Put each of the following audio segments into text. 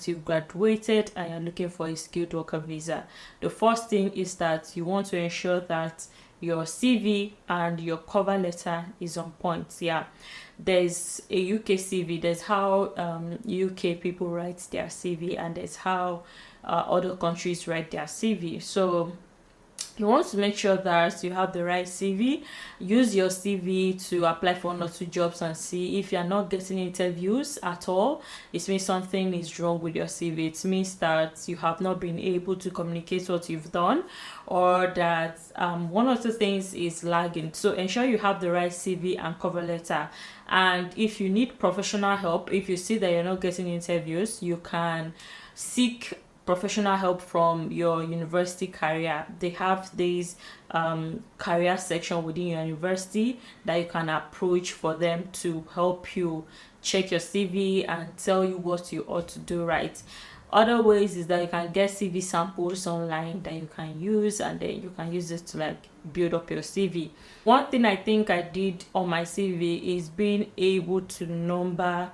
you've graduated and you're looking for a skilled worker visa, the first thing is that you want to ensure that your CV and your cover letter is on point. Yeah, there's a UK CV, there's how UK people write their CV, and there's how other countries write their CV. So you want to make sure that you have the right CV. Use your CV to apply for 1 or 2 jobs and see. If you're not getting interviews at all, it means something is wrong with your CV. It means that you have not been able to communicate what you've done, or that 1 or 2 things is lagging. So ensure you have the right CV and cover letter. And if you need professional help, if you see that you're not getting interviews, you can seek professional help from your university career. They have this career section within your university that you can approach for them to help you check your CV and tell you what you ought to do right. Other ways is that you can get CV samples online that you can use, and then you can use it to like build up your CV. One thing I think I did on my CV is being able to number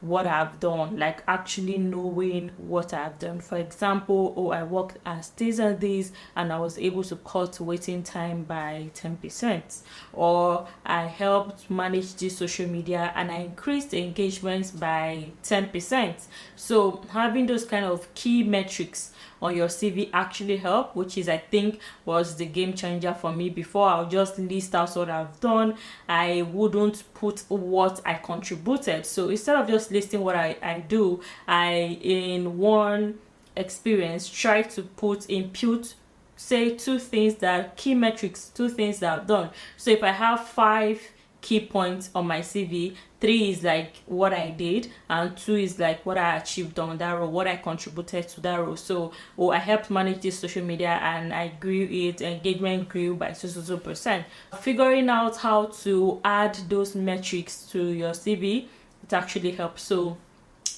what I've done, like actually knowing what I've done. For example, I worked as this and this, and I was able to cut waiting time by 10%, or I helped manage this social media and I increased engagements by 10%. So having those kind of key metrics on your CV actually help, which is I think was the game changer for me. Before, I'll just list out what I've done. I wouldn't put what I contributed. So instead of just listing what I do, I in one experience try to input say 2 things that key metrics, 2 things that I've done. So if I have 5 key points on my CV, 3 is like what I did, and 2 is like what I achieved on that role, what I contributed to that role. So I helped manage this social media and I grew it, engagement grew by 2%. Figuring out how to add those metrics to your CV, it actually helps. So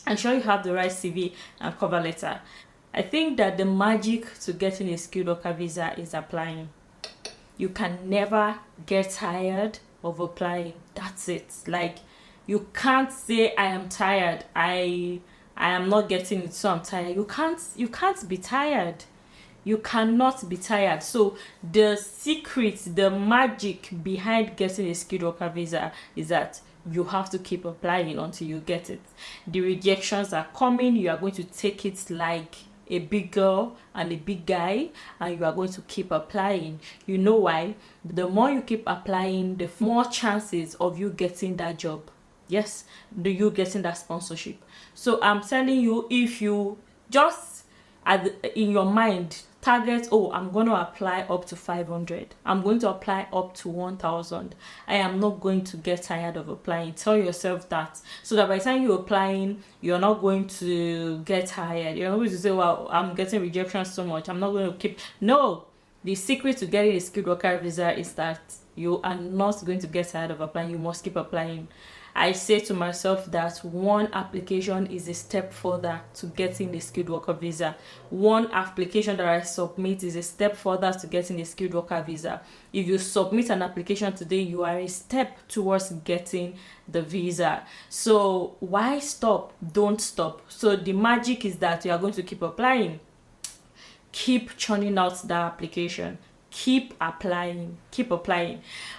ensure you have the right CV and cover letter. I think that the magic to getting a skilled worker visa is applying. You can never get tired of applying. That's it. Like, you can't say I am tired, I am not getting it, so I'm tired. You can't be tired. You cannot be tired. So the secret, the magic behind getting a skilled worker visa is that you have to keep applying until you get it. The rejections are coming. You are going to take it like a big girl and a big guy, and you are going to keep applying. You know why? The more you keep applying, the more chances of you getting that job. Yes, you getting that sponsorship. So I'm telling you, if you just in your mind target, I'm going to apply up to 500, I'm going to apply up to 1,000, I am not going to get tired of applying. Tell yourself that, so that by the time you're applying, you're not going to get tired. You're not going to say, well, I'm getting rejection so much, I'm not going to keep. No, the secret to getting a skilled worker visa is that you are not going to get tired of applying. You must keep applying. I say to myself that one application is a step further to getting the skilled worker visa. One application that I submit is a step further to getting a skilled worker visa. If you submit an application today, you are a step towards getting the visa. So why stop? Don't stop. So the magic is that you are going to keep applying. Keep churning out the application. Keep applying.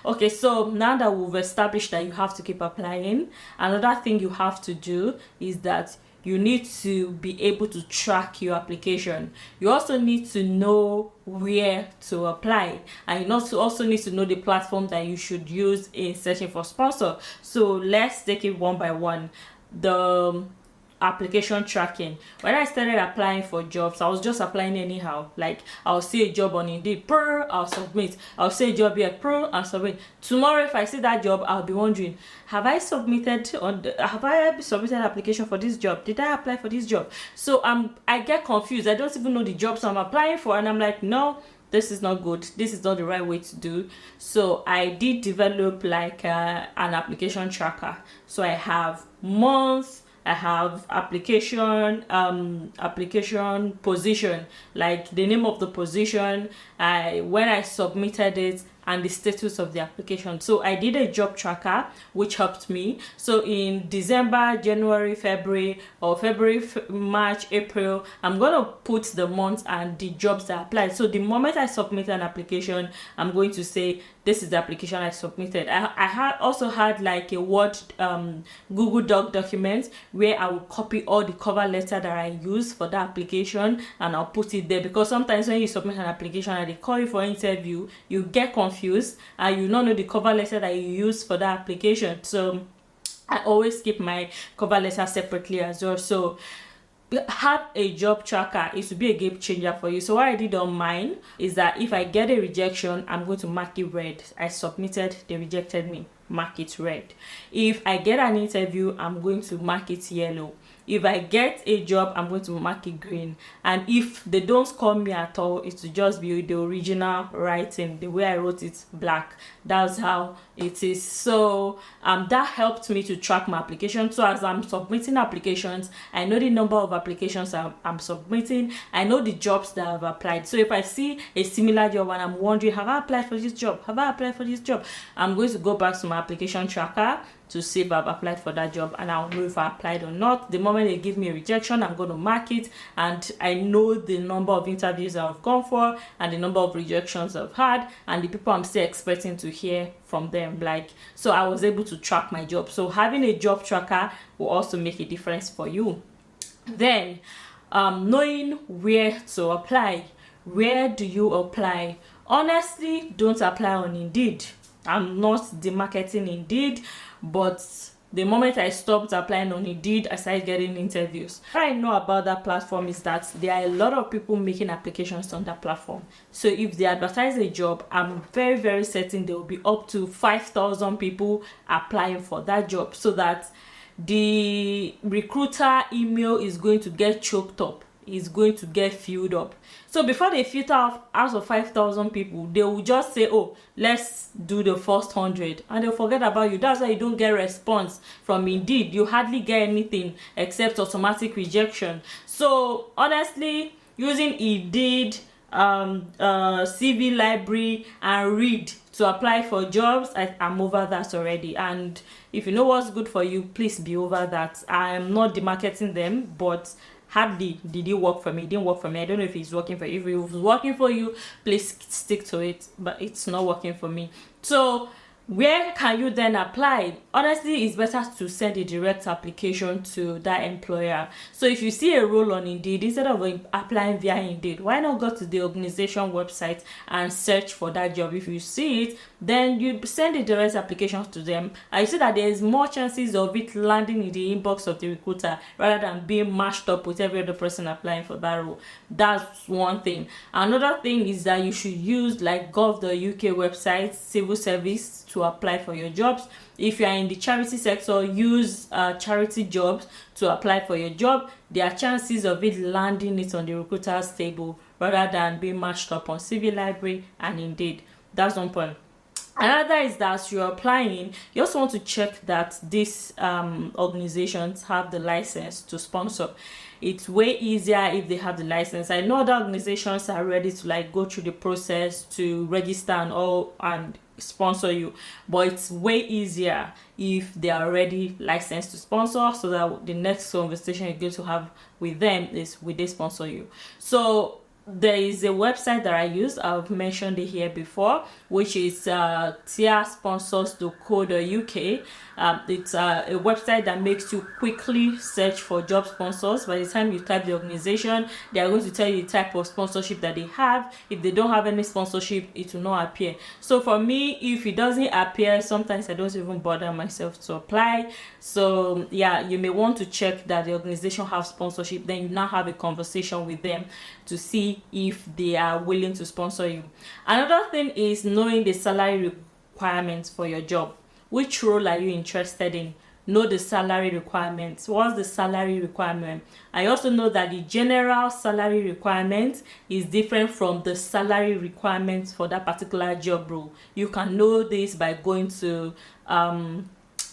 Okay, so now that we've established that you have to keep applying, another thing you have to do is that you need to be able to track your application. You also need to know where to apply, and you also need to know the platform that you should use in searching for sponsor. So let's take it one by one. The application tracking. When I started applying for jobs, I was just applying anyhow. Like, I'll see a job on Indeed, I'll submit. I'll see a job here, I'll submit. Tomorrow, if I see that job, I'll be wondering, have I submitted application for this job? Did I apply for this job? So I get confused. I don't even know the jobs I'm applying for, and I'm like, no, this is not good. This is not the right way to do. So I did develop like an application tracker. So I have months, I have application position, like the name of the position, when I submitted it, and the status of the application. So I did a job tracker, which helped me. So in December, January, February, or February, March, April, I'm going to put the months and the jobs that I applied. So the moment I submit an application, I'm going to say, this is the application I submitted. I also had like a Word Google Doc document where I will copy all the cover letter that I use for that application, and I'll put it there, because sometimes when you submit an application and they call you for interview, you get confused and you don't know the cover letter that you use for that application. So I always keep my cover letter separately as well. So have a job tracker. It will be a game changer for you. So what I did on mine is that if I get a rejection, I'm going to mark it red. I submitted, they rejected me, mark it red. If I get an interview, I'm going to mark it yellow. If I get a job, I'm going to mark it green. And if they don't call me at all, it will just be the original writing, the way I wrote it, black. That's how it is. So that helped me to track my application. So as I'm submitting applications, I know the number of applications I'm submitting. I know the jobs that I've applied. So if I see a similar job and I'm wondering, have I applied for this job? Have I applied for this job? I'm going to go back to my application tracker to see if I've applied for that job, and I'll know if I applied or not. The moment they give me a rejection, I'm going to mark it, and I know the number of interviews I've gone for and the number of rejections I've had and the people I'm still expecting to hear from them. Like, so I was able to track my job. So having a job tracker will also make a difference for you. Then knowing where to apply. Where do you apply? Honestly, don't apply on Indeed. I'm not demarketing Indeed, but the moment I stopped applying on Indeed, I started getting interviews. What I know about that platform is that there are a lot of people making applications on that platform. So if they advertise a job, I'm very, very certain there will be up to 5,000 people applying for that job, so that the recruiter email is going to get choked up, is going to get filled up. So before they filter out of 5,000 people, they will just say, oh, let's do the first 100, and they'll forget about you. That's why you don't get response from Indeed. You hardly get anything except automatic rejection. So honestly, using Indeed, CV library, and Read to apply for jobs, I'm over that already. And if you know what's good for you, please be over that. I'm not demarketing them, but hardly did it work for me. It didn't work for me. I don't know if it's working for you. If it was working for you, please stick to it, but it's not working for me. So where can you then apply? Honestly, it's better to send a direct application to that employer. So if you see a role on Indeed, instead of applying via Indeed, why not go to the organization website and search for that job? If you see it, then you send a direct application to them. I see that there is more chances of it landing in the inbox of the recruiter rather than being mashed up with every other person applying for that role. That's one thing. Another thing is that you should use like gov.uk website, civil service, to apply for your jobs. If you are in the charity sector, use charity jobs to apply for your job. There are chances of it landing it on the recruiter's table rather than being matched up on CV Library and Indeed. That's one point. Another is that as you're applying, you also want to check that these organizations have the license to sponsor. It's way easier if they have the license. I know other organizations are ready to like go through the process to register and all and sponsor you, but it's way easier if they are already licensed to sponsor, so that the next conversation you're going to have with them is, will they sponsor you? So there is a website that I use, I've mentioned it here before, which is tiersponsors.co.uk. It's a website that makes you quickly search for job sponsors. By the time you type the organization, they are going to tell you the type of sponsorship that they have. If they don't have any sponsorship, it will not appear. So for me, if it doesn't appear, sometimes I don't even bother myself to apply. So yeah, you may want to check that the organization have sponsorship, then you now have a conversation with them to see if they are willing to sponsor you. Another thing is knowing the salary requirements for your job. Which role are you interested in? Know the salary requirements. What's the salary requirement? I also know that the general salary requirement is different from the salary requirements for that particular job role. You can know this by going to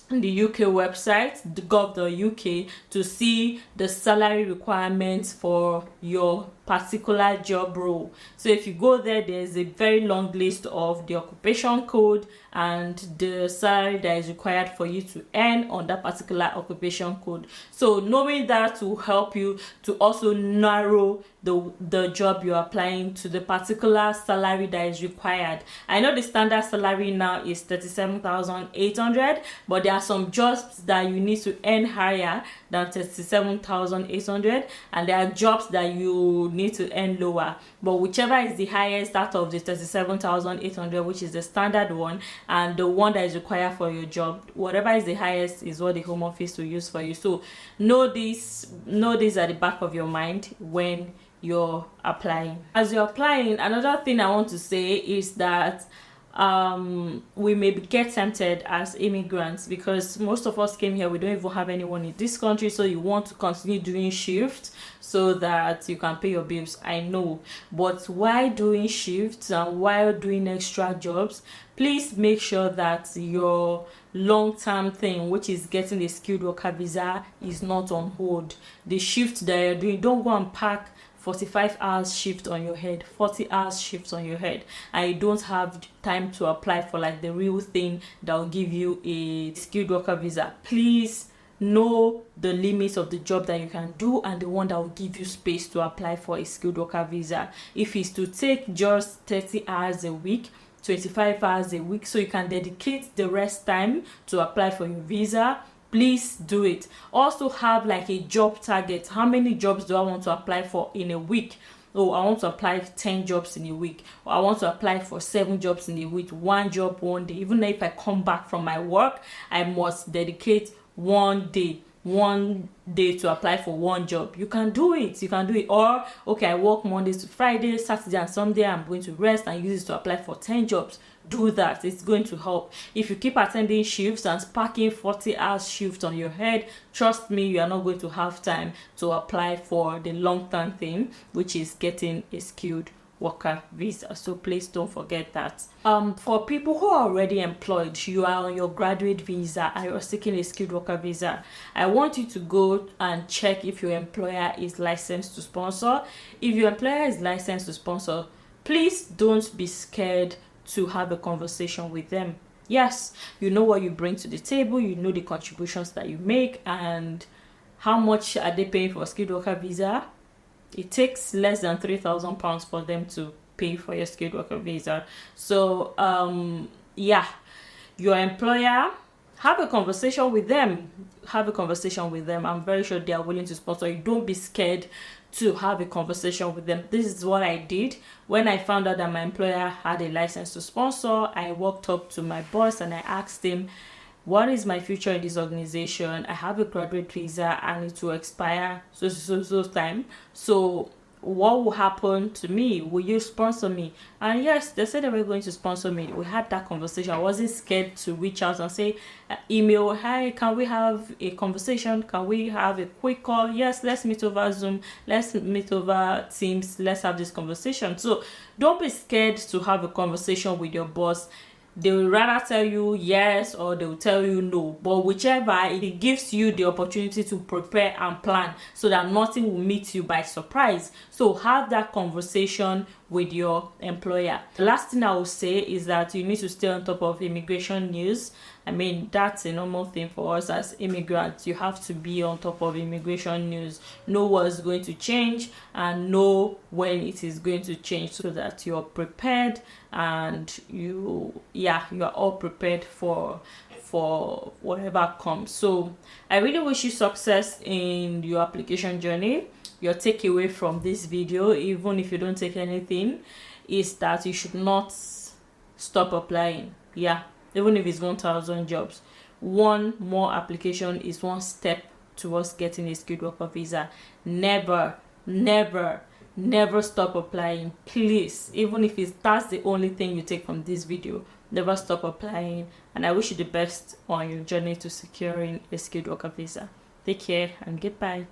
the UK website, the gov.uk, to see the salary requirements for your particular job role. So if you go there, there's a very long list of the occupation code and the salary that is required for you to earn on that particular occupation code. So knowing that will help you to also narrow the job you're applying to the particular salary that is required. I know the standard salary now is 37,800, but there are some jobs that you need to earn higher than 37,800, and there are jobs that you need to earn lower. But whichever is the highest out of the 37,800, which is the standard one, and the one that is required for your job, whatever is the highest is what the home office will use for you. So know this at the back of your mind when you're applying. As you're applying, another thing I want to say is that we may get tempted as immigrants, because most of us came here, we don't even have anyone in this country, so you want to continue doing shifts so that you can pay your bills. I know, but while doing shifts and while doing extra jobs, please make sure that your long-term thing, which is getting a skilled worker visa, is not on hold. The shift that you're doing, don't go and pack 45 hours shift on your head, 40 hours shift on your head, and you don't have time to apply for like the real thing that will give you a skilled worker visa. Please know the limits of the job that you can do and the one that will give you space to apply for a skilled worker visa. If it's to take just 30 hours a week, 25 hours a week, so you can dedicate the rest time to apply for your visa, please do it. Also have like a job target. How many jobs do I want to apply for in a week? Oh, I want to apply 10 jobs in a week, or I want to apply for 7 jobs in a week, 1 job 1 day. Even if I come back from my work, I must dedicate 1 day to apply for 1 job. You can do it. Or okay, I work Mondays to Friday, Saturday and Sunday I'm going to rest and use it to apply for 10 jobs. Do that. It's going to help. If you keep attending shifts and packing 40 hours shift on your head, trust me, you are not going to have time to apply for the long-term thing, which is getting a skilled worker visa. So please don't forget that. For people who are already employed, you are on your graduate visa and you're seeking a skilled worker visa, I want you to go and check if your employer is licensed to sponsor. If your employer is licensed to sponsor, please don't be scared to have a conversation with them. Yes, you know what you bring to the table, you know the contributions that you make, and how much are they paying for a skilled worker visa? It takes less than £3,000 for them to pay for your skilled worker visa. So yeah, your employer, have a conversation with them. I'm very sure they are willing to sponsor you. Don't be scared to have a conversation with them. This is what I did when I found out that my employer had a license to sponsor. I walked up to my boss and I asked him, what is my future in this organization? I have a graduate visa and it will expire so time. So what will happen to me? Will you sponsor me? And yes, they said they were going to sponsor me. We had that conversation. I wasn't scared to reach out and say, email, hi, can we have a conversation? Can we have a quick call? Yes, let's meet over Zoom. Let's meet over Teams. Let's have this conversation. So don't be scared to have a conversation with your boss. They will rather tell you yes or they will tell you no, but whichever, it gives you the opportunity to prepare and plan so that nothing will meet you by surprise. So have that conversation with your employer. The last thing I will say is that you need to stay on top of immigration news. I mean, that's a normal thing for us as immigrants. You have to be on top of immigration news, know what's going to change and know when it is going to change, so that you're prepared and you are all prepared for whatever comes. So I really wish you success in your application journey. Your takeaway from this video, even if you don't take anything, is that you should not stop applying. Even if it's 1,000 jobs, one more application is one step towards getting a skilled worker visa. Never stop applying, please. Even if that's the only thing you take from this video, never stop applying. And I wish you the best on your journey to securing a skilled worker visa. Take care and goodbye.